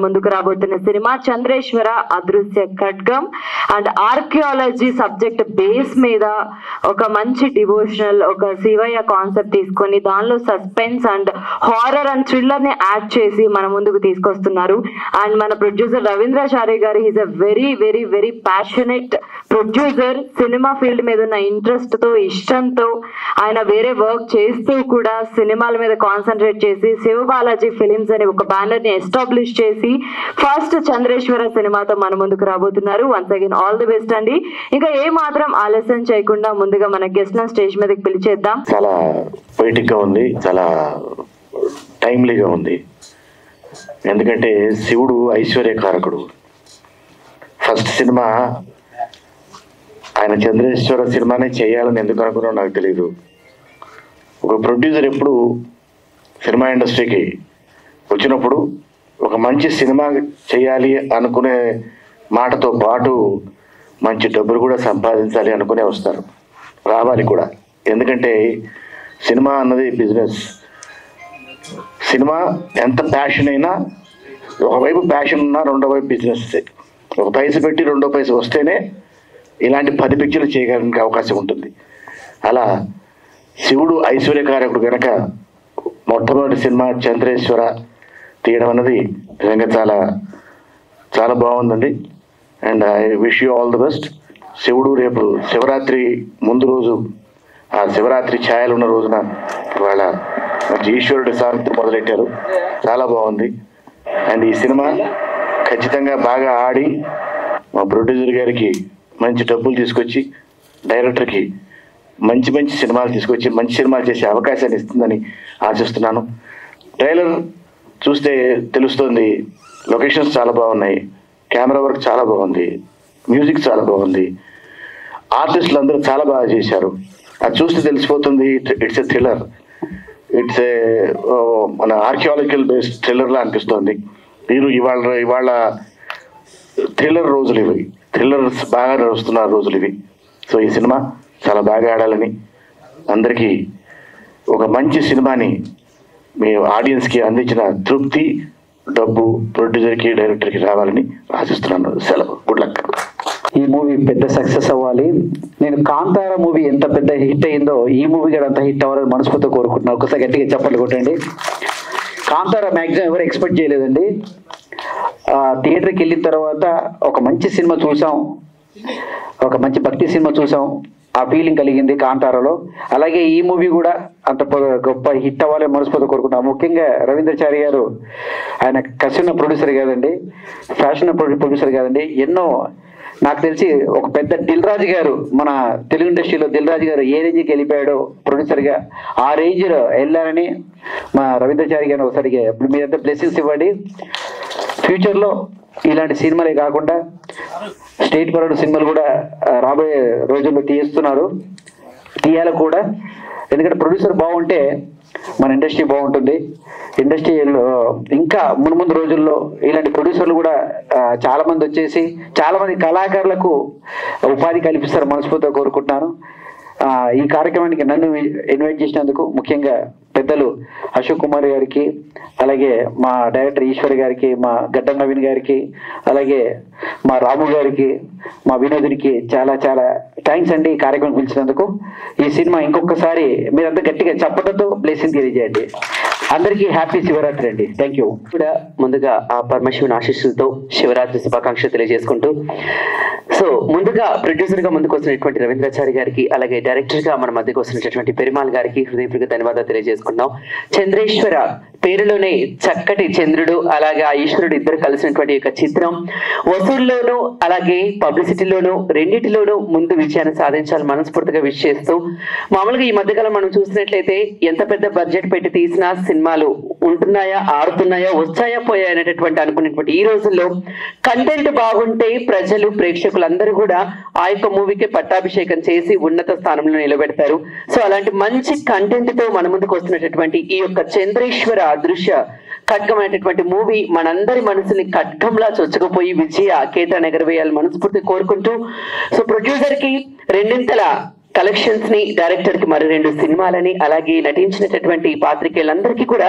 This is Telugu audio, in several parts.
ముందుకు రాబోతున్న సినిమా చంద్రేశ్వర అదృశ్య ఖడ్గం. అండ్ ఆర్కియాలజీ సబ్జెక్ట్ బేస్ మీద ఒక మంచి డివోషనల్, ఒక శివయ్య కాన్సెప్ట్ తీసుకొని దానిలో suspense and horror and thriller ని యాడ్ చేసి మన ముందుకు తీసుకొస్తున్నారు. అండ్ మన ప్రొడ్యూసర్ రవీంద్రాచారి గారు is a very very very passionate producer. Cinema field మీద ఉన్న ఇంట్రెస్ట్ తో, ఇష్టంతో ఆయన వేరే వర్క్ చేస్తూ కూడా సినిమాల మీద కాన్సన్ట్రేట్ చేసి శివబాలాజీ ఫిలిమ్స్ అనే ఒక బ్యానర్ ని ఎస్టాబ్లిష్ చేసి ఫస్ట్ చంద్రేశ్వర సినిమాతో మన ముందుకు రాబోతున్నారు. Once again all the best అండి. ఇంకా ఏ మాత్రం ఆలస్యం చేయకుండా ముందుగా మన గెస్ట్ లను స్టేజ్ మీదకి పిలిచేద్దాం. చాలా పొయిటిక్ గా ఉంది, చాలా టైమ్లీగా ఉంది. ఎందుకంటే శివుడు ఐశ్వర్యకారకుడు. ఫస్ట్ సినిమా ఆయన చంద్రేశ్వర సినిమానే చేయాలని ఎందుకు అనుకున్నావు నాకు తెలియదు. ఒక ప్రొడ్యూసర్ ఎప్పుడు సినిమా ఇండస్ట్రీకి వచ్చినప్పుడు ఒక మంచి సినిమా చేయాలి అనుకునే మాటతో పాటు మంచి డబ్బులు కూడా సంపాదించాలి అనుకునే వస్తారు, రావాలి కూడా. ఎందుకంటే సినిమా అన్నది బిజినెస్. సినిమా ఎంత ప్యాషన్ అయినా, ఒకవైపు ప్యాషన్ ఉన్నా రెండో వైపు బిజినెస్. ఒక పైస పెట్టి రెండో పైస వస్తేనే ఇలాంటి 10 పిక్చర్లు చేయడానికి అవకాశం ఉంటుంది. అలా శివుడు ఐశ్వర్యకారకుడు కనుక మొట్టమొదటి సినిమా చంద్రేశ్వర తీయడం అన్నది నిజంగా చాలా చాలా బాగుందండి. And I wish you all the best. శివుడు రేపు శివరాత్రి ముందు రోజు, ఆ శివరాత్రి ఛాయలు ఉన్న రోజున వాళ్ళ మంచి ఈశ్వరుడి సాంగ్తో మొదలెట్టారు, చాలా బాగుంది. అండ్ ఈ సినిమా ఖచ్చితంగా బాగా ఆడి మా ప్రొడ్యూసర్ గారికి మంచి డబ్బులు తీసుకొచ్చి, డైరెక్టర్కి మంచి మంచి సినిమాలు తీసుకొచ్చి మంచి సినిమాలు చేసే అవకాశాన్ని ఇస్తుందని ఆశిస్తున్నాను. ట్రైలర్ చూస్తే తెలుస్తుంది, లొకేషన్స్ చాలా బాగున్నాయి, కెమెరా వర్క్ చాలా బాగుంది, మ్యూజిక్ చాలా బాగుంది, ఆర్టిస్టులు అందరూ చాలా బాగా చేశారు. అది చూస్తే తెలిసిపోతుంది it's a thriller, it's a మన ఆర్కియాలజికల్ బేస్డ్ థ్రిల్లర్లా అనిపిస్తుంది. మీరు ఇవాళ థ్రిల్లర్ రోజులు ఇవి, థ్రిల్లర్స్ బాగా నడుస్తున్న రోజులు ఇవి. సో ఈ సినిమా చాలా బాగా ఆడాలని, అందరికీ ఒక మంచి సినిమాని మీ ఆడియన్స్కి అందించిన తృప్తి, డబ్బు ప్రొడ్యూసర్కి డైరెక్టర్కి రావాలని ఆశిస్తున్నాను. సెలవు, గుడ్ లక్. ఈ మూవీ పెద్ద సక్సెస్ అవ్వాలి. నేను కాంతార మూవీ ఎంత పెద్ద హిట్ అయిందో ఈ మూవీ కూడా అంత హిట్ అవ్వాలని మనస్ఫూర్తిగా కోరుకుంటున్నాను. ఒకసారి గట్టిగా చప్పట్లు కొట్టండి. కాంతార మ్యాక్సిమం ఎవరు ఎక్స్పెక్ట్ చేయలేదండి. థియేటర్కి వెళ్ళిన తర్వాత ఒక మంచి సినిమా చూసాం, ఒక మంచి భక్తి సినిమా చూసాం, ఆ ఫీలింగ్ కలిగింది కాంతారలో. అలాగే ఈ మూవీ కూడా అంత గొప్ప హిట్ అవ్వాలని మనస్ఫూర్తిగా కోరుకుంటున్నాం. ముఖ్యంగా రవీంద్రచారి గారు, ఆయన కసిన ప్రొడ్యూసర్ కాదండి, ఫ్యాషన్ ప్రొడ్యూసర్ కాదండి, ఎన్నో నాకు తెలిసి ఒక పెద్ద దిల్ రాజు గారు, మన తెలుగు ఇండస్ట్రీలో దిల్ రాజు గారు ఏ రేంజ్కి వెళ్ళిపోయాడో ప్రొడ్యూసర్గా, ఆ రేంజ్లో వెళ్ళాలని మా రవీంద్రచారి గారిని ఒకసారి మీరంతా బ్లెస్సింగ్స్ ఇవ్వండి. ఫ్యూచర్లో ఇలాంటి సినిమాలే కాకుండా స్టేట్ పరమైన సినిమాలు కూడా రాబోయే రోజుల్లో తీయాలి కూడా. ఎందుకంటే ప్రొడ్యూసర్ బాగుంటే మన ఇండస్ట్రీ బాగుంటుంది. ఇండస్ట్రీలో ఇంకా ముందు రోజుల్లో ఇలాంటి ప్రొడ్యూసర్లు కూడా చాలా మంది వచ్చేసి చాలా మంది కళాకారులకు ఉపాధి కల్పిస్తారు మనస్ఫూర్తిగా కోరుకుంటున్నాను. ఈ కార్యక్రమానికి నన్ను ఇన్వైట్ చేసినందుకు ముఖ్యంగా పెద్దలు అశోక్ కుమార్ గారికి, అలాగే మా డైరెక్టర్ ఈశ్వర్ గారికి, మా గడ్డం నవీన్ గారికి, అలాగే మా రాము గారికి, మా వినోదునికి చాలా చాలా థ్యాంక్స్ అండి ఈ కార్యక్రమం పిలిచినందుకు. ఈ సినిమా ఇంకొకసారి మీరంతా గట్టిగా చప్పట్లతో బ్లెస్సింగ్ తెలియజేయండి. అందరికీ హ్యాపీ శివరాత్రి అండి. Thank you. కూడా ముందుగా ఆ పరమశివుని ఆశీస్సులతో శివరాత్రి శుభాకాంక్షలు తెలియజేసుకుంటూ, సో ముందుగా ప్రొడ్యూసర్ గా ముందుకు వస్తున్నటువంటి రవీంద్రాచారి గారికి, అలాగే డైరెక్టర్ గా మన మధ్యకు వస్తున్నటువంటి పెరుమాల్ గారికి హృదయపూర్వక ధన్యవాదాలు తెలియజేసుకున్నాం. చంద్రేశ్వర పేరులోనే చక్కటి చంద్రుడు అలాగే ఆ ఈశ్వరుడు ఇద్దరు కలిసినటువంటి యొక్క చిత్రం వసూల్లోనూ అలాగే పబ్లిసిటీలోనూ రెండింటిలోనూ ముందు విజయాన్ని సాధించాలని మనస్ఫూర్తిగా విష్ చేస్తూ, మామూలుగా ఈ మధ్యకాలం మనం చూసినట్లయితే ఎంత పెద్ద బడ్జెట్ పెట్టి తీసినా సినిమాలు ఉంటున్నాయా, ఆడుతున్నాయా, వచ్చాయా, పోయా అనేటటువంటి అనుకునేటువంటి ఈ రోజుల్లో కంటెంట్ బాగుంటే ప్రజలు ప్రేక్షకులందరూ కూడా ఆ యొక్క మూవీకి పట్టాభిషేకం చేసి ఉన్నత స్థానంలో నిలబెడతారు. సో అలాంటి మంచి కంటెంట్ తో మన ముందుకు వస్తున్నటువంటి ఈ యొక్క చంద్రేశ్వర అదృశ్య ఖడ్గం అనేటటువంటి మూవీ మనందరి మనసుని ఖడ్గంలా చొచ్చుకుపోయి విజయ కేతాన్ని ఎగరవేయాలని మనస్ఫూర్తి కోరుకుంటూ, సో ప్రొడ్యూసర్ కి రెండింతల కలెక్షన్స్ ని, డైరెక్టర్ కి మరి 2 సినిమాలని, అలాగే నటించినటువంటి పాత్రికేయులందరికీ కూడా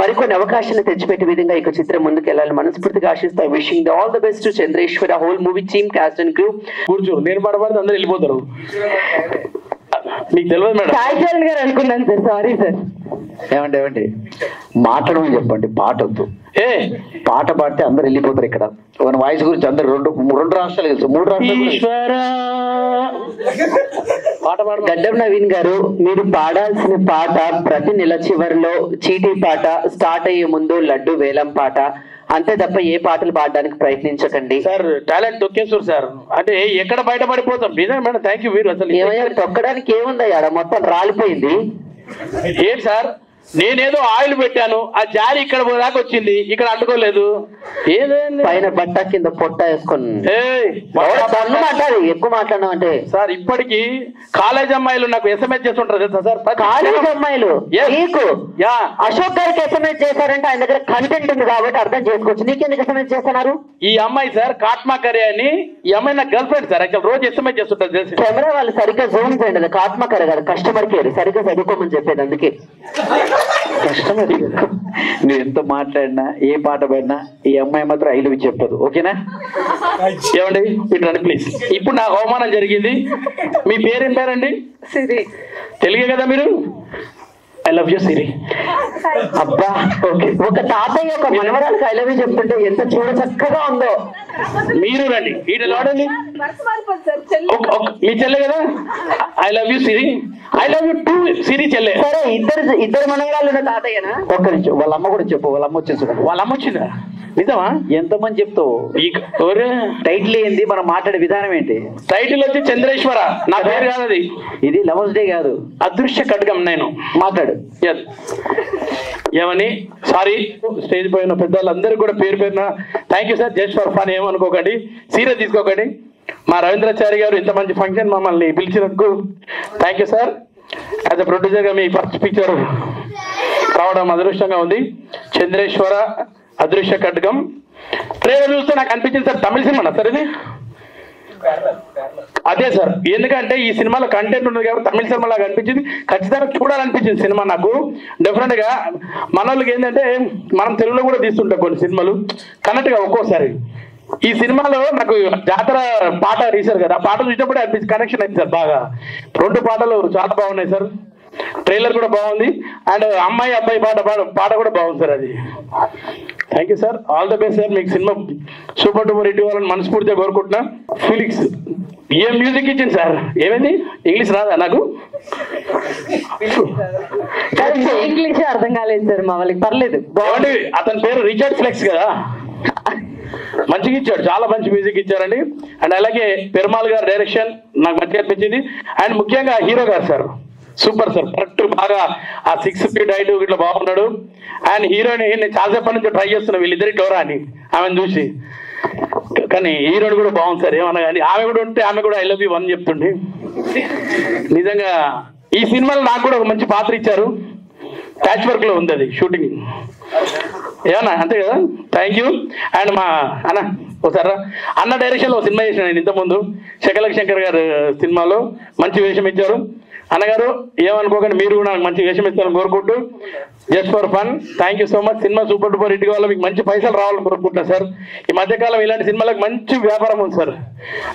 మరికొన్ని అవకాశాలు తెచ్చిపెట్టే విధంగా ఈ చిత్రం ముందుకు వెళ్ళాలని మనస్ఫూర్తిగా ఆశిస్తా. Wishing the all the best to Chandreshwara whole movie team, cast and crew. కూర్చో, నేను పడబడితే అందరూ వెళ్ళిపోతారు. మీకు తెలియదు మేడం. సాయి చరణ్ గారు అనుకున్నాను సార్, సారీ సార్. ఏమండి మాట్లాడమని చెప్పండి, పాట వద్దు. పాట పాడితే అందరు వెళ్ళిపోతారు. ఇక్కడ మన వాయిస్ గురించి అందరు రెండు రాష్ట్రాలు తెలుసు, 3 రాష్ట్రాలు. పాట పాడు. గడ్డం నవీన్ గారు, మీరు పాడాల్సిన పాట ప్రతి నెల చివరిలో చీటీ పాట, స్టార్ట్ అయ్యే ముందు లడ్డు వేలం పాట, అంతే తప్ప ఏ పాటలు పాడడానికి ప్రయత్నించకండి సార్. టాలెంట్ తొక్కేస్తారు సార్, అంటే ఎక్కడ బయటపడిపోతాం. నిజమే మేడం, థ్యాంక్ యూ. మీరు అసలు ఏమయ్యా తొక్కడానికి ఏముందా, ఆడ మొత్తం రాలిపోయింది. ఏంటి సార్, నేనేదో ఆయిల్ పెట్టాను, ఆ జారి ఇక్కడ దాకా వచ్చింది, ఇక్కడ అంటుకోలేదు. ఏదేంది పైన బట్ట కింద పొట్ట వేసుకొని మాట్లాడి ఎక్కువ మాట్లాడడం అంటే. సార్ ఇప్పటికి కాలేజ్ అమ్మాయిలు నాకు ఎస్ఎంఎస్ చేస్తుంటారు తెలుసా సార్? కాలేజ్ అమ్మాయిలు నీకు యా అశోక్ గారికి ఎస్ఎంఎస్ చేశారంటే ఆయన దగ్గర కంటెంట్ ఉంది కాబట్టి అర్థం చేసుకోవచ్చు. నీకెందుకు ఎస్ఎంఎస్ చేస్తున్నారు? ఈ అమ్మాయి సార్ కాట్మా కరే అని, ఈ అమ్మాయి నా గర్ల్ ఫ్రెండ్ సార్. యాక్చువల్ రోజు ఎస్ఎంఎస్ చేస్తుంటారు తెలిసి. కెమెరా వాళ్ళు సరిగ్గా జూమ్ చేయండి, కాట్మా కరే కాదు కస్టమర్ కేర్, సరిగ్గా చదువుకోమని చెప్పేది. అందుకే కష్టమే. నువ్వు ఎంత మాట్లాడినా, ఏ పాట పాడినా ఈ అమ్మాయి మాత్రం ఐ లవ్ యూ చెప్పదు. ఓకేనా? ఏమండి ఇటు రండి ప్లీజ్. ఇప్పుడు నాకు అవమానం జరిగింది. మీ పేరేం పేరండి? సిరి. తెలుగే కదా మీరు? ఐ లవ్ యూ సిరి. అబ్బా ఓకే. ఒక తాతయ్య ఒక మనవరాలకు ఐ లవ్ యూ చెప్తుంటే ఎంత చూడ చక్కగా ఉందో. మీరు రండి ఇటు వాడండి. మీ చెల్లె కదా? I love you Siri. I love you too Siri చెల్లె. సరే ఇద్దరు మనవరాలు ఉన్న తాతయ్యనా? ఒక్క నిమిషం, వాళ్ళ అమ్మ కూడా చెప్పు. వాళ్ళ అమ్మ వచ్చేసి, వాళ్ళ అమ్మ వచ్చిందా? నిజమా? ఎంతమంది చెప్తావు? టైటిల్ ఏంది, మనం మాట్లాడే విధానం ఏంటి? టైటిల్ వచ్చి చంద్రేశ్వర. నా పేరు కాదు అది. ఇది లవర్స్ డే కాదు, అదృశ్య ఖడ్గం. నేను మాట్లాడు. ఏమని సారీ, స్టేజ్ పైన పెద్దవాళ్ళందరూ కూడా పేరు పేరున thank you sir. Just for fun ఏమనుకోకండి, సీరియస్ తీసుకోకండి. మా రవీంద్రాచారి గారు ఇంత మంచి ఫంక్షన్ మమ్మల్ని పిలిచినందుకు thank you sir. As a ప్రొడ్యూసర్గా మీ ఫస్ట్ పిక్చర్ రావడం అదృష్టంగా ఉంది. చంద్రేశ్వర అదృశ్య ఖడ్గం ట్రైలర్ చూస్తే నాకు అనిపించింది సార్ తమిళ సినిమా సార్ ఇది. అదే సార్, ఎందుకంటే ఈ సినిమాలో కంటెంట్ ఉన్నది కాబట్టి తమిళ సినిమా లాగా అనిపించింది. ఖచ్చితంగా చూడాలనిపించింది సినిమా నాకు. డెఫినెట్ గా మన వాళ్ళకి ఏంటంటే మనం తెలుగులో కూడా తీస్తుంటాం కొన్ని సినిమాలు కనెక్ట్ గా ఒక్కోసారి. ఈ సినిమాలో నాకు జాతర పాట తీశారు కదా, ఆ పాట చూసినప్పుడే అనిపించింది, కనెక్షన్ అయింది సార్ బాగా. 2 పాటలు చాలా బాగున్నాయి సార్. ట్రైలర్ కూడా బాగుంది అండ్ అమ్మాయి అబ్బాయి పాట కూడా బాగుంది సార్. అది thank you sir. All the best sir. మీకు సినిమా సూపర్ డూపర్ హిట్ ఇవ్వాలని మనస్ఫూర్తిగా కోరుకుంటున్నా. ఫిలిక్స్ ఏం మ్యూజిక్ ఇచ్చింది సార్? ఏమైంది, ఇంగ్లీష్ రాదా నాకు? ఇంగ్లీష్ అర్థం కాలేదు సార్ మా వాళ్ళకి. పర్లేదు బాగుంది. అతని పేరు రిచర్డ్ ఫ్లెక్స్ కదా, మంచిగా ఇచ్చాడు, చాలా మంచి మ్యూజిక్ ఇచ్చారండి. అండ్ అలాగే పెరుమాల్ గారు డైరెక్షన్ నాకు మంచిగా అనిపించింది. అండ్ ముఖ్యంగా హీరో గారు సార్ సూపర్ సార్, కరెక్ట్ బాగా ఆ 6 feet హైట్ ఇట్లా బాగున్నాడు. అండ్ హీరోయిన్ నేను చాలాసేపటి నుంచి ట్రై చేస్తున్నా వీళ్ళిద్దరి డోరా అని ఆమెను చూసి, కానీ హీరోయిన్ కూడా బాగుంది సార్. ఏమన్నా కానీ ఆమె కూడా ఉంటే ఆమె కూడా ఐ లవ్ యూ 1 చెప్తుండే. నిజంగా ఈ సినిమాలో నాకు కూడా ఒక మంచి పాత్ర ఇచ్చారు. ప్యాచ్ వర్క్ లో ఉంది అది షూటింగ్. ఏమన్నా అంతే కదా? Thank you. అండ్ మా అన్న ఒకసారి అన్న డైరెక్షన్ లో సినిమా చేసిన నేను ఇంతకుముందు శకలక్ శంకర్ గారు సినిమాలో మంచి వేషం ఇచ్చారు. అన్నగారు ఏమనుకోకండి, మీరు కూడా నాకు మంచి వేషం ఇస్తారని కోరుకుంటూ just for fun. Thank you so much. Cinema super duper hit వల్ల మీకు మంచి పైసలు రావాలని కోరుకుంటున్నా సార్. ఈ మధ్యకాలం ఇలాంటి సినిమాలకు మంచి వ్యాపారం ఉంది సార్.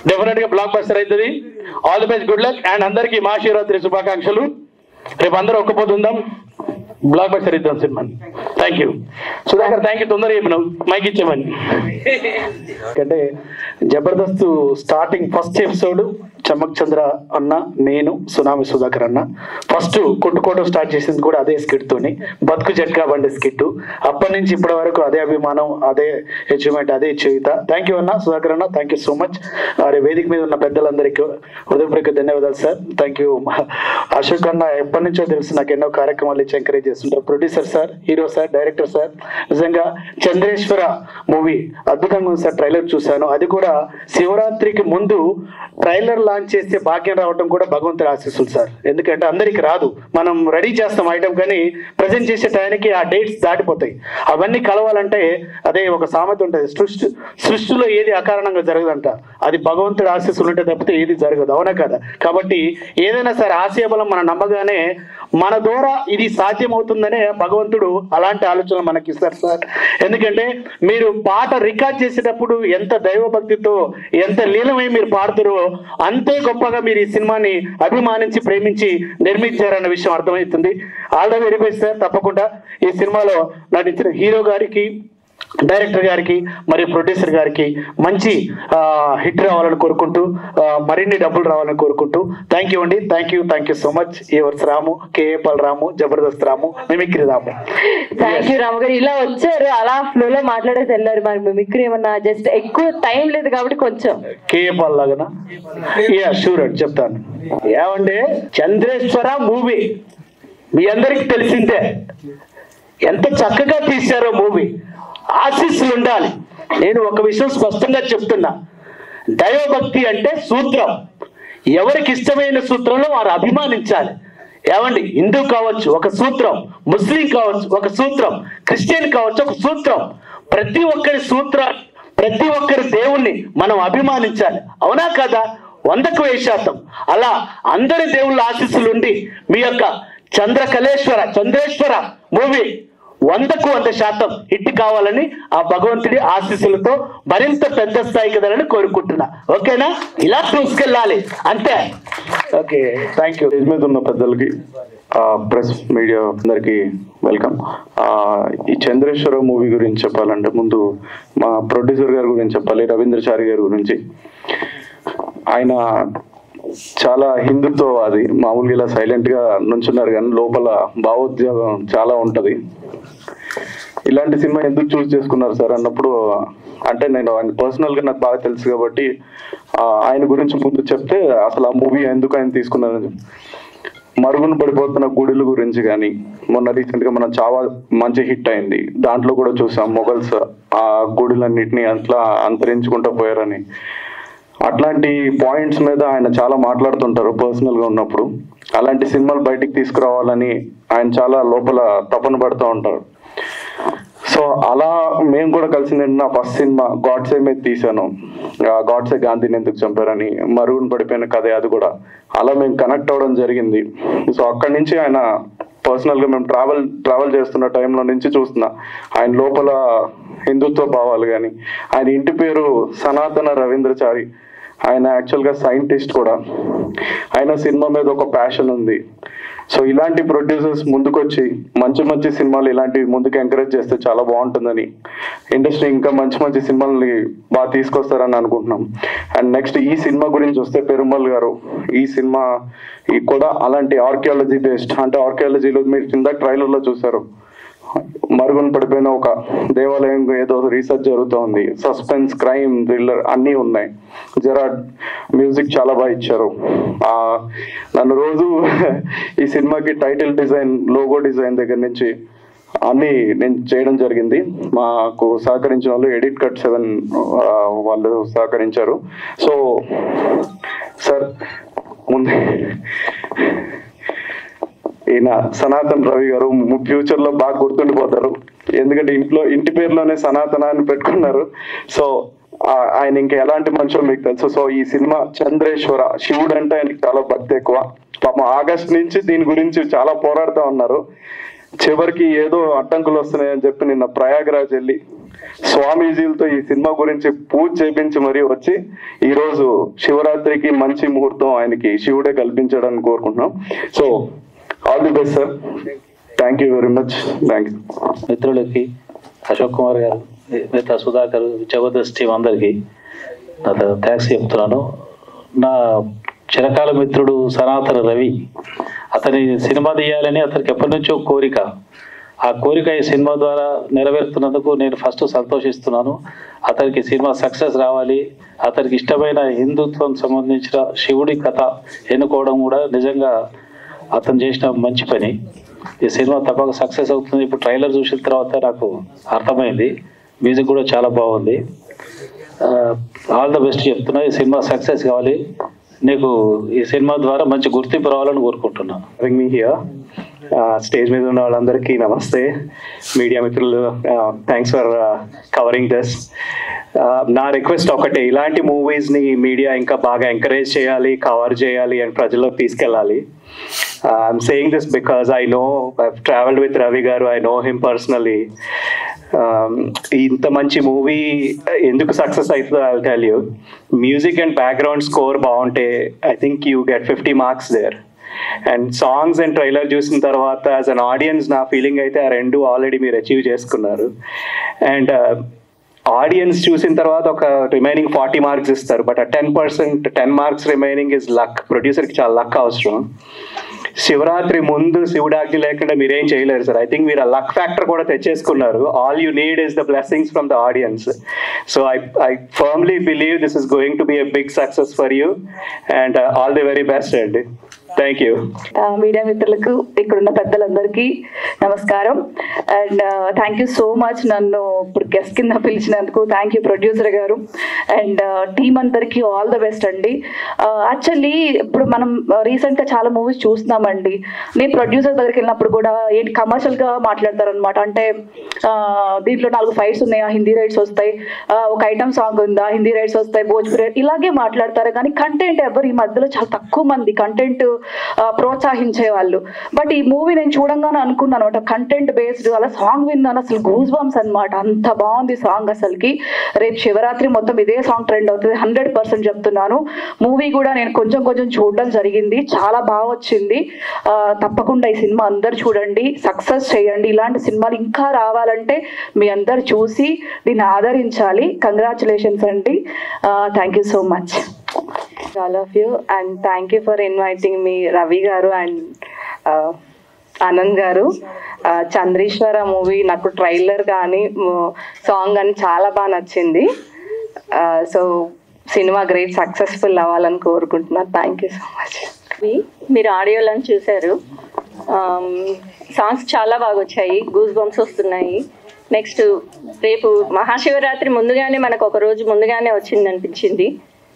డెఫినెట్ గా బ్లాక్ బస్టర్ అవుతుంది. All the best, good luck. And అందరికీ మహాశివరాత్రి శుభాకాంక్షలు. రేపు అందరూ ఒక్కపోతుందాం, బ్లాక్ బస్టర్ ఇద్దాం సినిమాని. Thank you Sudhakar. Thank you. తొందరగా చెప్పినావు, మైక్ ఇచ్చామని. అంటే జబర్దస్త్ స్టార్టింగ్ ఫస్ట్ ఎపిసోడ్ చమక్ చంద్ర అన్న, నేను, సునామి సుధాకర్ అన్న ఫస్ట్ కొట్టుకోవడం స్టార్ట్ చేసింది కూడా అదే స్కిట్ తోని, బతుకు జట్కా బండి స్కిట్. అప్పటి నుంచి ఇప్పటి వరకు అదే అభిమానం, అదే అచీవ్మెంట్, అదే చేయుత. థ్యాంక్ యూ అన్న, సుధాకర్ అన్న, థ్యాంక్ యూ సో మచ్. వేదిక మీద ఉన్న పెద్దలందరికీ హృదయపూర్వక ధన్యవాదాలు సార్. Thank you. అశోక్ అన్న ఎప్పటి నుంచో తెలుసు నాకు, ఎన్నో కార్యక్రమాలు ఇచ్చి ఎంకరేజ్ చేస్తుంటారు. Producer sir, hero sir, director sir, నిజంగా చంద్రేశ్వర మూవీ అద్భుతంగా ఉంది సార్. ట్రైలర్ చూశాను, అది కూడా శివరాత్రికి ముందు ట్రైలర్ లాంచ్ చేస్తే భాగ్యం రావడం కూడా భగవంతుడి ఆశీస్సులు సార్. ఎందుకంటే అందరికి రాదు, మనం రెడీ చేస్తాం ఐటమ్ కానీ ప్రజెంట్ చేసే టైంకి ఆ డేట్స్ దాటిపోతాయి. అవన్నీ కలవాలంటే అదే ఒక సామెత ఉంటుంది, సృష్టిలో ఏది అకారణంగా జరగదంట, అది భగవంతుడి ఆశీస్సులు ఉంటే తప్పితే ఏది జరగదు, అవునా కదా? కాబట్టి ఏదైనా సరే ఆశయబలం మనం నమ్మగానే మన ద్వారా ఇది సాధ్యమవుతుందనే భగవంతుడు అలాంటి ఆలోచనలు మనకి ఇస్తారు సార్. ఎందుకంటే మీరు పాట రికార్డ్ చేసేటప్పుడు ఎంత దైవభక్తితో ఎంత లీలమై మీరు పాడుతారో అంతే గొప్పగా మీరు ఈ సినిమాని అభిమానించి ప్రేమించి నిర్మించారన్న విషయం అర్థమవుతుంది. All the very best sir. తప్పకుండా ఈ సినిమాలో నటించిన హీరో గారికి, డైరెక్టర్ గారికి మరియు ప్రొడ్యూసర్ గారికి మంచి హిట్ రావాలని కోరుకుంటూ మరిన్ని డబ్బులు రావాలని కోరుకుంటూ థ్యాంక్ యూ అండి. Thank you so much. Yours Ramu, KA Paul Ramu, Jabardasth Ramu, mimicry Ramu. Thank you Ramu garu. ఇలా వచ్చారు, అలా ఫ్లోలో మాట్లాడేసి వెళ్ళారు. మరి మిమిక్రీ ఏమన్నా జస్ట్ ఎక్కువ టైం లేదు కాబట్టి కొంచెం కేఏపల్ లాగానా? యా షూర్ అండి, చెప్తాను. ఏమండి, చంద్రేశ్వర మూవీ మీ అందరికి తెలిసిందే, ఎంత చక్కగా తీశారో మూవీ. ఆశీస్సులు ఉండాలి. నేను ఒక విషయం స్పష్టంగా చెప్తున్నా, దైవభక్తి అంటే సూత్రం, ఎవరికి ఇష్టమైన సూత్రంలో వారు అభిమానించాలి. ఏమండి, హిందూ కావచ్చు ఒక సూత్రం, ముస్లిం కావచ్చు ఒక సూత్రం, క్రిస్టియన్ కావచ్చు ఒక సూత్రం. ప్రతి ఒక్కరి ప్రతి ఒక్కరి దేవుణ్ణి మనం అభిమానించాలి, అవునా కదా? 100కు 1000%. అలా అందరి దేవుళ్ళ ఆశీస్సులు ఉండి మీ యొక్క చంద్రేశ్వర మూవీ 100కు 100% హిట్ కావాలని ఆ భగవంతుడి ఆశీస్సులతో మరింత పెద్ద స్థాయికి ఎదగాలని కోరుకుంటున్నా. ఓకేనా? ఇలా చూసుకెళ్ళాలి అంతే. Okay, thank you. స్టేజ్ మీద ఉన్న పెద్దలకి, ప్రెస్ మీడియా అందరికి వెల్కమ్. ఈ చంద్రేశ్వర మూవీ గురించి చెప్పాలంటే ముందు మా ప్రొడ్యూసర్ గారి గురించి చెప్పాలి, రవీంద్రచారి గారి గురించి. ఆయన చాలా హిందుత్వవాది, మామూలుగా ఇలా సైలెంట్ గా నుంచున్నారు కానీ లోపల భావోద్వేగం చాలా ఉంటది. ఇలాంటి సినిమా ఎందుకు చూస్ చేసుకున్నారు సార్ అన్నప్పుడు, అంటే నేను ఆయన పర్సనల్ గా నాకు బాగా తెలుసు కాబట్టి ఆయన గురించి ముందు చెప్తే అసలు ఆ మూవీ ఎందుకు ఆయన తీసుకున్నారని, మరుగున పడిపోతున్న గుడిల గురించి కానీ, మొన్న రీసెంట్ గా మనం చాలా మంచి హిట్ అయింది, దాంట్లో కూడా చూసాం మొఘల్స్ ఆ గుడులన్నిటిని అట్లా అంతరించుకుంటూ పోయారని. అట్లాంటి పాయింట్స్ మీద ఆయన చాలా మాట్లాడుతుంటారు పర్సనల్ గా ఉన్నప్పుడు. అలాంటి సినిమాలు బయటికి తీసుకురావాలని ఆయన చాలా లోపల తపన పడుతూ ఉంటారు. సో అలా మేము కూడా కలిసింది నా ఫస్ట్ సినిమా గాడ్సే మీద తీసాను, గాడ్సే గాంధీని ఎందుకు చంపారని, మరుగున పడిపోయిన కథ అది కూడా. అలా మేము కనెక్ట్ అవ్వడం జరిగింది. సో అక్కడి నుంచి ఆయన పర్సనల్ గా మేము ట్రావెల్ చేస్తున్న టైంలో నుంచి చూస్తున్నా ఆయన లోపల హిందుత్వ భావాలు కానీ. ఆయన ఇంటి పేరు సనాతన రవీంద్రచారి, ఆయన యాక్చువల్గా సైంటిస్ట్ కూడా. ఆయన సినిమా మీద ఒక ప్యాషన్ ఉంది. సో ఇలాంటి ప్రొడ్యూసర్స్ ముందుకొచ్చి మంచి మంచి సినిమాలు ఇలాంటివి ముందుకు ఎంకరేజ్ చేస్తే చాలా బాగుంటుందని, ఇండస్ట్రీ ఇంకా మంచి మంచి సినిమాలని బాగా తీసుకొస్తారని అనుకుంటున్నాం. అండ్ నెక్స్ట్ ఈ సినిమా గురించి వస్తే, పెరుమాళ్ గారు ఈ సినిమా కూడా అలాంటి ఆర్కియాలజీ బేస్డ్, అంటే ఆర్కియాలజీలో మీరు కింద ట్రైలర్లో చూసారు, మరుగున పడిపోయిన ఒక దేవాలయం ఏదో రీసెర్చ్ జరుగుతోంది, సస్పెన్స్, క్రైమ్, థ్రిల్లర్ అన్నీ ఉన్నాయి. జెరాడ్ మ్యూజిక్ చాలా బాగా ఇచ్చారు. నన్ను రోజు ఈ సినిమాకి టైటిల్ డిజైన్, లోగో డిజైన్ దగ్గర నుంచి అన్ని నేను చేయడం జరిగింది. మాకు సహకరించిన వాళ్ళు ఎడిట్ కట్ 7 వాళ్ళు సహకరించారు. సో సార్ ముందు ఈయన సనాతన్ రవి గారు ఫ్యూచర్ లో బాగా గుర్తుండిపోతారు, ఎందుకంటే ఇంటి పేరులోనే సనాతన అని పెట్టుకున్నారు. సో ఆయన ఇంకా ఎలాంటి మనుషులు మీకు తెలుసు. సో ఈ సినిమా చంద్రేశ్వర, శివుడు అంటే ఆయనకి చాలా భక్తి ఎక్కువ. పాపం ఆగస్ట్ నుంచి దీని గురించి చాలా పోరాడుతూ ఉన్నారు. చివరికి ఏదో అడ్డంకులు వస్తున్నాయని చెప్పి నిన్న ప్రయాగరాజ్ వెళ్ళి స్వామీజీలతో ఈ సినిమా గురించి పూజ చేపించి మరీ వచ్చి ఈ రోజు శివరాత్రికి మంచి ముహూర్తం ఆయనకి శివుడే కల్పించడానికి కోరుకుంటున్నాం. So all the best sir. Thank you very much. Thank you. మిత్రులకి, అశోక్ కుమార్ గారు, మిగతా సుధాకర్, జబర్దస్త్ టీం అందరికీ నా థ్యాంక్స్ చెప్తున్నాను. నా చిరకాల మిత్రుడు సనాతన రవి, అతని సినిమా తీయాలని అతనికి ఎప్పటి నుంచో కోరిక. ఆ కోరిక ఈ సినిమా ద్వారా నెరవేరుతున్నందుకు నేను ఫస్ట్ సంతోషిస్తున్నాను. అతనికి సినిమా సక్సెస్ రావాలి, అతనికి ఇష్టమైన హిందుత్వం సంబంధించిన శివుడి కథ ఎన్నుకోవడం కూడా నిజంగా అతను చేసిన మంచి పని. ఈ సినిమా తప్పక సక్సెస్ అవుతుంది. ఇప్పుడు ట్రైలర్ చూసిన తర్వాత నాకు అర్థమైంది. మ్యూజిక్ కూడా చాలా బాగుంది. ఆల్ ద బెస్ట్ చెప్తున్నా. ఈ సినిమా సక్సెస్ కావాలి. నీకు ఈ సినిమా ద్వారా మంచి గుర్తింపు రావాలని కోరుకుంటున్నా. మీ హియర్ స్టేజ్ మీద ఉన్న వాళ్ళందరికీ నమస్తే. మీడియా మిత్రులు, థ్యాంక్స్ ఫర్ కవరింగ్ దిస్. నా రిక్వెస్ట్ ఒకటే, ఇలాంటి మూవీస్ని మీడియా ఇంకా బాగా ఎంకరేజ్ చేయాలి, కవర్ చేయాలి అండ్ ప్రజల్లోకి తీసుకెళ్ళాలి. I'm saying this because I know, I've travelled with Ravi గారు, ఐ నో హిమ్ పర్సనలీ. ఇంత మంచి మూవీ ఎందుకు సక్సెస్ అవుతుందో I will tell you. Music and background score బాగుంటే I think you get 50 marks there. And songs and trailer చూసిన తర్వాత యాజ్ అన్ ఆడియన్స్ నా ఫీలింగ్ అయితే ఆ రెండు ఆల్రెడీ మీరు అచీవ్ చేసుకున్నారు. అండ్ ఆడియన్స్ చూసిన తర్వాత ఒక రిమైనింగ్ 40 మార్క్స్ ఇస్తారు. బట్ ఆ 10 మార్క్స్ రిమైనింగ్ ఇస్ లక్. ప్రొడ్యూసర్కి చాలా లక్ అవసరం. శివరాత్రి ముందు శివుడాజ్ఞ లేకుండా మీరేం చేయలేరు సార్. ఐ థింక్ మీరు ఆ లక్ ఫ్యాక్టర్ కూడా తెచ్చేసుకున్నారు. All you need is the blessings from the audience. So I firmly believe this is going to be a big success for you and all the very best అండి. Thank you. మీడియా మిత్రులకు, ఇక్కడున్న పెద్దలందరికీ నమస్కారం. And thank you so much నన్ను ఇప్పుడు గెస్ట్ కింద పిలిచినందుకు. Thank you producer garu and team అందరికీ ఆల్ ద బెస్ట్ అండి. యాక్చువల్లీ ఇప్పుడు మనం రీసెంట్గా చాలా మూవీస్ చూస్తున్నామండి. నేను ప్రొడ్యూసర్ దగ్గరికి వెళ్ళినప్పుడు కూడా ఏంటి కమర్షియల్గా మాట్లాడతారు అనమాట. అంటే దీంట్లో 4 ఫైట్స్ ఉన్నాయా, హిందీ రైట్స్ వస్తాయి, ఒక ఐటమ్ సాంగ్ ఉందా, హిందీ రైట్స్ వస్తాయి, భోజ్పురి, ఇలాగే మాట్లాడతారు. కానీ కంటెంట్ ఎవరు ఈ మధ్యలో చాలా తక్కువ మంది కంటెంట్ ప్రోత్సహించే వాళ్ళు. బట్ ఈ మూవీ నేను చూడంగానే అనుకున్నాను అనమాట, కంటెంట్ బేస్డ్. అలా సాంగ్ విన్నాను, అసలు గూస్ బంప్స్ అనమాట. అంత బాగుంది సాంగ్ అసలుకి. రేపు శివరాత్రి మొత్తం ఇదే సాంగ్ ట్రెండ్ అవుతుంది, 100% చెప్తున్నాను. మూవీ కూడా నేను కొంచెం చూడడం జరిగింది, చాలా బాగా వచ్చింది. తప్పకుండా ఈ సినిమా అందరు చూడండి, సక్సెస్ చేయండి. ఇలాంటి సినిమాలు ఇంకా రావాలంటే మీ అందరు చూసి దీన్ని ఆదరించాలి. కంగ్రాచులేషన్స్ అండి. Thank you so much all of you, and thank you for inviting me, Ravi garu and Anand garu. Chandreshwara movie నాకు ట్రైలర్ కానీ సాంగ్ కానీ చాలా బాగా నచ్చింది. సో సినిమా గ్రేట్ సక్సెస్ఫుల్ అవ్వాలని కోరుకుంటున్నాను. Thank you so much. మీరు ఆడియోలను చూశారు, సాంగ్స్ చాలా బాగా వచ్చాయి, గూస్ బంప్స్ వస్తున్నాయి. నెక్స్ట్ రేపు మహాశివరాత్రి ముందుగానే మనకు ఒక రోజు ముందుగానే వచ్చింది అనిపించింది.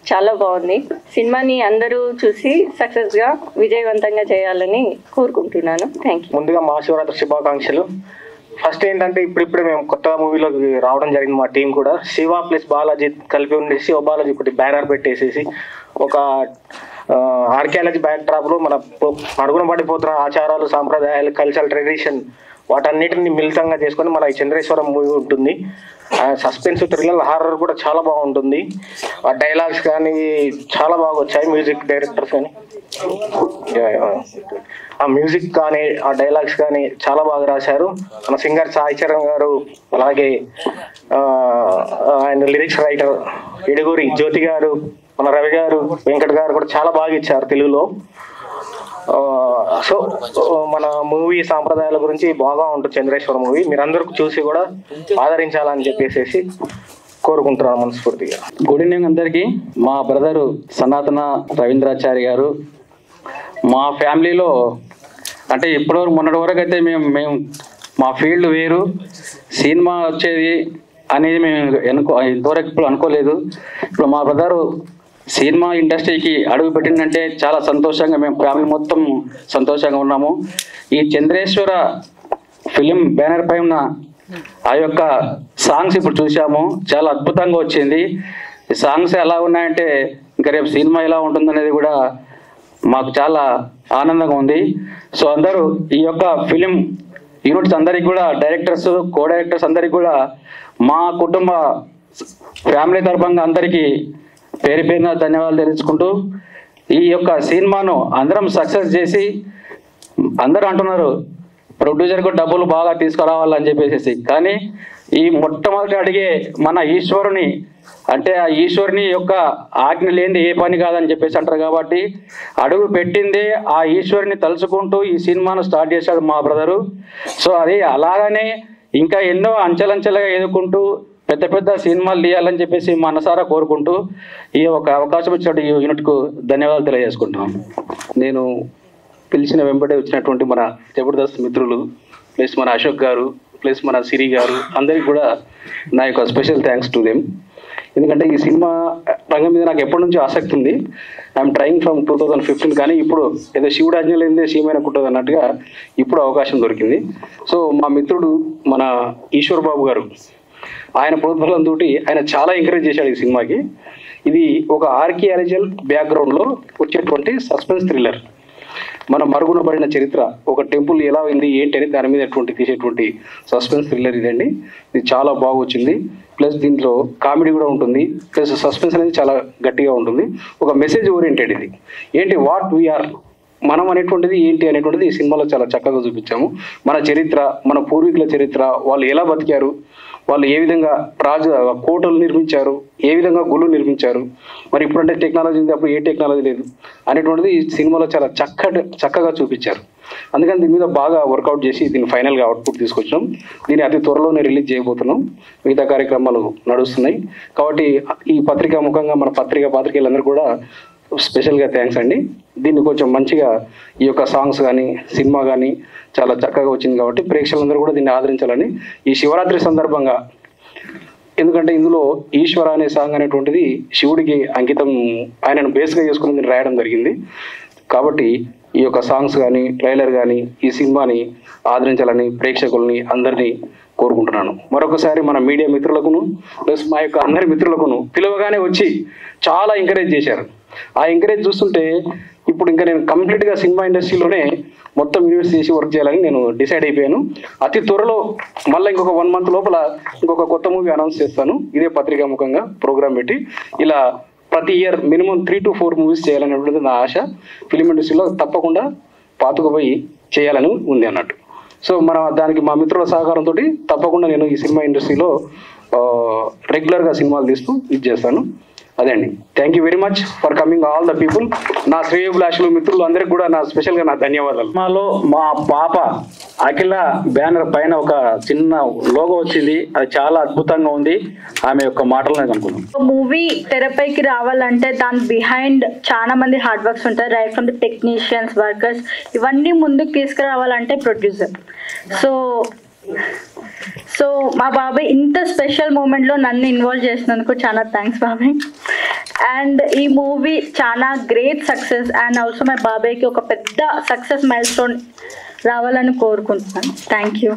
చాలా బాగుంది. సినిమాని అందరూ చూసి సక్సెస్గా విజయవంతంగా చేయాలని కోరుకుంటున్నాను. Thank you. ముందుగా మహాశివరాత్రి శుభాకాంక్షలు. ఫస్ట్ ఏంటంటే ఇప్పుడిప్పుడే మేము కొత్త మూవీలోకి రావడం జరిగింది. మా టీం కూడా శివ ప్లస్ బాలాజీ కలిపి ఉండేసి శివ బాలాజీ ఒకటి బ్యానర్ పెట్టేసేసి ఒక ఆర్కియాలజీ బ్యాక్ డ్రాప్లో మన అడుగున పడిపోతున్న ఆచారాలు, సాంప్రదాయాలు, కల్చరల్ ట్రెడిషన్ వాటన్నిటిని మిళితంగా చేసుకొని మన ఈ చంద్రేశ్వరం మూవీ ఉంటుంది. సస్పెన్స్, థ్రిల్లర్, హారర్ కూడా చాలా బాగుంటుంది. ఆ డైలాగ్స్ కానీ చాలా బాగా వచ్చాయి. మ్యూజిక్ డైరెక్టర్స్ కానీ ఆ మ్యూజిక్ కానీ ఆ డైలాగ్స్ కానీ చాలా బాగా రాశారు. మన సింగర్ సాయి చరణ్ గారు, అలాగే ఆయన లిరిక్స్ రైటర్ ఇడుగురి జ్యోతి గారు, మన రవి గారు, వెంకట్ గారు కూడా చాలా బాగా ఇచ్చారు తెలుగులో. సో మన మూవీ సాంప్రదాయాల గురించి బాగా ఉంటుంది చంద్రేశ్వర మూవీ. మీరందరూ చూసి కూడా ఆదరించాలని చెప్పేసి కోరుకుంటున్నాను మనస్ఫూర్తిగా. గుడ్ ఈవినింగ్ అందరికీ. మా బ్రదరు సనాతన రవీంద్రాచారి గారు మా ఫ్యామిలీలో అంటే ఇప్పటివరకు మొన్నటి వరకు అయితే మేము మా ఫీల్డ్ వేరు, సినిమా వచ్చేది అనేది మేము ఇంతవరకు ఇప్పుడు అనుకోలేదు. ఇప్పుడు మా బ్రదరు సినిమా ఇండస్ట్రీకి అడుగు పెట్టిందంటే చాలా సంతోషంగా మేము ఫ్యామిలీ మొత్తం సంతోషంగా ఉన్నాము. ఈ చంద్రేశ్వర ఫిలిం బ్యానర్ పై ఉన్న ఆ యొక్క సాంగ్స్ ఇప్పుడు చూసాము, చాలా అద్భుతంగా వచ్చింది. ఈ సాంగ్స్ ఎలా ఉన్నాయంటే ఇంకా రేపు సినిమా ఎలా ఉంటుందనేది కూడా మాకు చాలా ఆనందంగా ఉంది. సో అందరూ ఈ యొక్క ఫిలిం యూనిట్స్ అందరికి కూడా, డైరెక్టర్స్, కో డైరెక్టర్స్ అందరికి కూడా మా కుటుంబ ఫ్యామిలీ తరఫున అందరికీ పేరు పేరున ధన్యవాదాలు తెలుసుకుంటూ ఈ యొక్క సినిమాను అందరం సక్సెస్ చేసి, అందరూ అంటున్నారు ప్రొడ్యూసర్కు డబ్బులు బాగా తీసుకురావాలని చెప్పేసి, కానీ ఈ మొట్టమొదటి అడిగే మన ఈశ్వరుని అంటే ఆ ఈశ్వరుని యొక్క ఆజ్ఞ లేనిది ఏ పని కాదని చెప్పేసి అంటారు. కాబట్టి అడుగు పెట్టిందే ఆ ఈశ్వరుని తలుచుకుంటూ ఈ సినిమాను స్టార్ట్ చేశాడు మా బ్రదరు. సో అది అలాగనే ఇంకా ఎన్నో అంచెలంచెలుగా ఎదుర్కొంటూ పెద్ద పెద్ద సినిమాలు తీయాలని చెప్పేసి మనసారా కోరుకుంటూ ఈ ఒక అవకాశం ఇచ్చినట్టు ఈ యూనిట్కు ధన్యవాదాలు తెలియజేసుకుంటున్నాను. నేను పిలిచిన వెంబడే వచ్చినటువంటి మన జబర్దస్త్ మిత్రులు ప్లస్ మన అశోక్ గారు ప్లస్ మన సిరి గారు అందరికి కూడా నా యొక్క స్పెషల్ థ్యాంక్స్ టు దెమ్. ఎందుకంటే ఈ సినిమా రంగం మీద నాకు ఎప్పటి నుంచో ఆసక్తి ఉంది. ఐఎమ్ ట్రయింగ్ ఫ్రమ్ 2015, కానీ ఇప్పుడు ఏదో శివుడు ఆజ్ఞలేందే సీమైన కుట్టదు అన్నట్టుగా ఇప్పుడు అవకాశం దొరికింది. సో మా మిత్రుడు మన ఈశ్వర్ బాబు గారు, ఆయన ప్రోత్సాహంతో ఆయన చాలా ఎంకరేజ్ చేశాడు ఈ సినిమాకి. ఇది ఒక ఆర్కియాలజికల్ బ్యాక్గ్రౌండ్లో వచ్చేటువంటి సస్పెన్స్ థ్రిల్లర్. మన మరుగున పడిన చరిత్ర, ఒక టెంపుల్ ఎలా అయింది ఏంటి అని దాని మీద తీసేటువంటి సస్పెన్స్ థ్రిల్లర్ ఇదండి. ఇది చాలా బాగా వచ్చింది. ప్లస్ దీంట్లో కామెడీ కూడా ఉంటుంది, ప్లస్ సస్పెన్స్ అనేది చాలా గట్టిగా ఉంటుంది. ఒక మెసేజ్ ఓరియంటెడ్ ఇది. ఏంటి వాట్ వీఆర్, మనం అనేటువంటిది ఏంటి అనేటువంటిది ఈ సినిమాలో చాలా చక్కగా చూపించాము. మన చరిత్ర, మన పూర్వీకుల చరిత్ర, వాళ్ళు ఎలా బతికారు, వాళ్ళు ఏ విధంగా కోటలు నిర్మించారు, ఏ విధంగా గుళ్ళు నిర్మించారు, మరి ఇప్పుడంటే టెక్నాలజీ ఉంది, అప్పుడు ఏ టెక్నాలజీ లేదు అనేటువంటిది ఈ సినిమాలో చాలా చక్కగా చూపించారు. అందుకని దీని మీద బాగా వర్కౌట్ చేసి దీన్ని ఫైనల్గా అవుట్పుట్ తీసుకొచ్చినాం. దీన్ని అతి త్వరలోనే రిలీజ్ చేయబోతున్నాం. మిగతా కార్యక్రమాలు నడుస్తున్నాయి. కాబట్టి ఈ పత్రికా ముఖంగా మన పాత్రికేయులందరూ కూడా స్పెషల్గా థ్యాంక్స్ అండి. దీన్ని కొంచెం మంచిగా ఈ యొక్క సాంగ్స్ కానీ సినిమా కానీ చాలా చక్కగా వచ్చింది కాబట్టి ప్రేక్షకులందరూ కూడా దీన్ని ఆదరించాలని ఈ శివరాత్రి సందర్భంగా, ఎందుకంటే ఇందులో ఈశ్వర అనే సాంగ్ అనేటువంటిది శివుడికి అంకితం, ఆయనను బేస్గా చేసుకుని దీన్ని రాయడం జరిగింది. కాబట్టి ఈ యొక్క సాంగ్స్ కానీ ట్రైలర్ కానీ ఈ సినిమాని ఆదరించాలని ప్రేక్షకుల్ని అందరినీ కోరుకుంటున్నాను. మరొకసారి మన మీడియా మిత్రులకును ప్లస్ మా యొక్క అందరి మిత్రులకును పిలవగానే వచ్చి చాలా ఎంకరేజ్ చేశారు. ఆ ఎంకరేజ్ చూస్తుంటే ఇప్పుడు ఇంకా నేను కంప్లీట్గా సినిమా ఇండస్ట్రీలోనే మొత్తం ఇన్వెస్ట్ చేసి వర్క్ చేయాలని నేను డిసైడ్ అయిపోయాను. అతి త్వరలో మళ్ళీ ఇంకొక 1 month లోపల ఇంకొక కొత్త మూవీ అనౌన్స్ చేస్తాను. ఇదే పత్రికా ముఖంగా ప్రోగ్రామ్ పెట్టి ఇలా ప్రతి ఇయర్ మినిమం 3 to 4 మూవీస్ చేయాలనేటువంటిది నా ఆశ. ఫిలిం ఇండస్ట్రీలో తప్పకుండా పాతుకుపోయి చేయాలని ఉంది అన్నట్టు. సో దానికి మా మిత్రుల సహకారంతో తప్పకుండా నేను ఈ సినిమా ఇండస్ట్రీలో రెగ్యులర్గా సినిమాలు తీస్తూ ఇది చేస్తాను. అదే అండి. Thank you very much for coming all the people. నా శ్రేయోభిలాషులు మిత్రులు అందరికి కూడా స్పెషల్గా నా ధన్యవాదాలు. సినిమాలో మా పాప అఖిల బ్యానర్ పైన ఒక చిన్న లోగో వచ్చింది, అది చాలా అద్భుతంగా ఉంది. ఆమె యొక్క మాటలు అనుకున్నాం. మూవీ తెరపైకి రావాలంటే దాని బిహైండ్ చాలా మంది హార్డ్ వర్క్స్ ఉంటాయి. Right from the technicians, workers, ఇవన్నీ ముందుకు తీసుకురావాలంటే ప్రొడ్యూసర్. సో మా బాబాయ్ ఇంత స్పెషల్ మూమెంట్లో నన్ను ఇన్వాల్వ్ చేసినందుకు చాలా థ్యాంక్స్ బాబాయ్. అండ్ ఈ మూవీ చాలా గ్రేట్ సక్సెస్ అండ్ ఆల్సో మా బాబాయ్కి ఒక పెద్ద సక్సెస్ మైల్ స్టోన్ రావాలని కోరుకుంటున్నాను. Thank you.